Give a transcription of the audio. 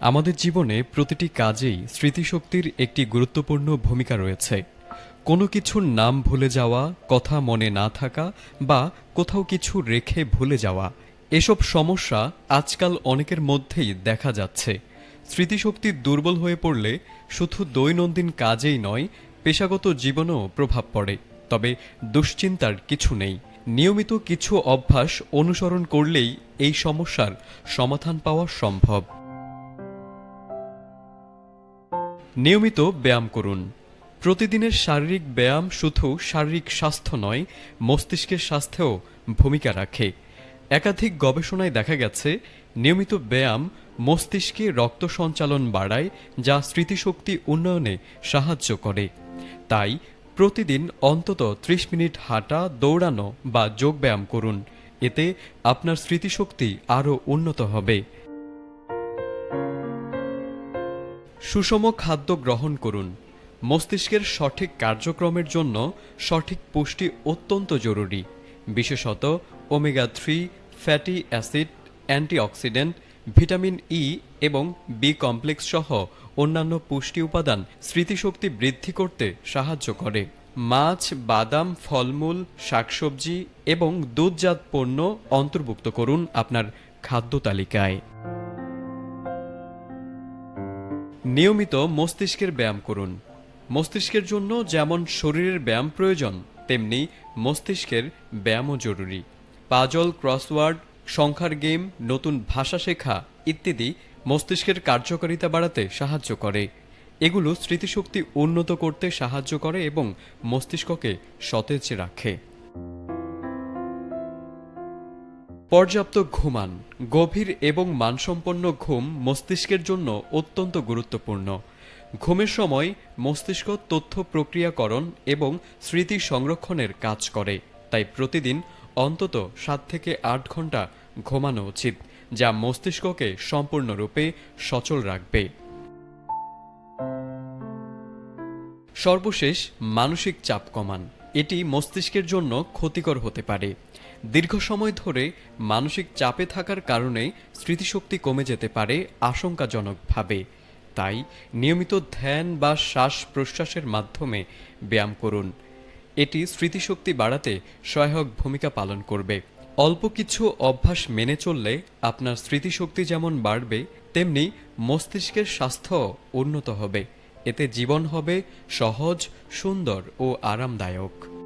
আমাদের জীবনে প্রতিটি কাজেই স্মৃতিশক্তির একটি গুরুত্বপূর্ণ ভূমিকা রয়েছে। কোনো কিছুর নাম ভুলে যাওয়া, কথা মনে না থাকা বা কোথাও কিছু রেখে ভুলে যাওয়া, এসব সমস্যা আজকাল অনেকের মধ্যেই দেখা যাচ্ছে। স্মৃতিশক্তি দুর্বল হয়ে পড়লে শুধু দৈনন্দিন কাজেই নয়, পেশাগত জীবনেও প্রভাব পড়ে। তবে দুশ্চিন্তার কিছু নেই। নিয়মিত কিছু অভ্যাস অনুসরণ করলেই এই সমস্যার সমাধান পাওয়া সম্ভব। নিয়মিত ব্যায়াম করুন। প্রতিদিনের শারীরিক ব্যায়াম শুধু শারীরিক স্বাস্থ্য নয়, মস্তিষ্কের স্বাস্থ্যেও ভূমিকা রাখে। একাধিক গবেষণায় দেখা গেছে নিয়মিত ব্যায়াম মস্তিষ্কে রক্ত সঞ্চালন বাড়ায়, যা স্মৃতিশক্তি উন্নয়নে সাহায্য করে। তাই প্রতিদিন অন্তত ৩০ মিনিট হাঁটা, দৌড়ানো বা যোগব্যায়াম করুন। এতে আপনার স্মৃতিশক্তি আরও উন্নত হবে। সুষম খাদ্য গ্রহণ করুন। মস্তিষ্কের সঠিক কার্যক্রমের জন্য সঠিক পুষ্টি অত্যন্ত জরুরি। বিশেষত omega-3 fatty acid, antioxidant, vitamin E এবং বি কমপ্লেক্স সহ অন্যান্য পুষ্টি উপাদান স্মৃতিশক্তি বৃদ্ধি করতে সাহায্য করে। মাছ, বাদাম, ফলমূল, শাকসবজি এবং দুধজাত পণ্য অন্তর্ভুক্ত করুন আপনার খাদ্য তালিকায়। নিয়মিত মস্তিষ্কের ব্যায়াম করুন। মস্তিষ্কের জন্য যেমন শরীরের ব্যায়াম প্রয়োজন, তেমনি মস্তিষ্কের ব্যায়ামও জরুরি। পাজল, ক্রসওয়ার্ড, সংখ্যার গেম, নতুন ভাষা শেখা ইত্যাদি মস্তিষ্কের কার্যকারিতা বাড়াতে সাহায্য করে। এগুলো স্মৃতিশক্তি উন্নত করতে সাহায্য করে এবং মস্তিষ্ককে সতেজ রাখে। পর্যাপ্ত ঘুমান। গভীর এবং মানসম্পন্ন ঘুম মস্তিষ্কের জন্য অত্যন্ত গুরুত্বপূর্ণ। ঘুমের সময় মস্তিষ্ক তথ্য প্রক্রিয়াকরণ এবং স্মৃতি সংরক্ষণের কাজ করে। তাই প্রতিদিন অন্তত ৭ থেকে ৮ ঘন্টা ঘুমানো উচিত, যা মস্তিষ্ককে সম্পূর্ণরূপে সচল রাখবে। সর্বশেষ, মানসিক চাপ কমান। এটি মস্তিষ্কের জন্য ক্ষতিকর হতে পারে। দীর্ঘ সময় ধরে মানসিক চাপে থাকার কারণে স্মৃতিশক্তি কমে যেতে পারে আশঙ্কাজনকভাবে। তাই নিয়মিত ধ্যান বা শ্বাস প্রশ্বাসের মাধ্যমে ব্যায়াম করুন। এটি স্মৃতিশক্তি বাড়াতে সহায়ক ভূমিকা পালন করবে। অল্প কিছু অভ্যাস মেনে চললে আপনার স্মৃতিশক্তি যেমন বাড়বে, তেমনি মস্তিষ্কের স্বাস্থ্য উন্নত হবে। এতে জীবন হবে সহজ, সুন্দর ও আরামদায়ক।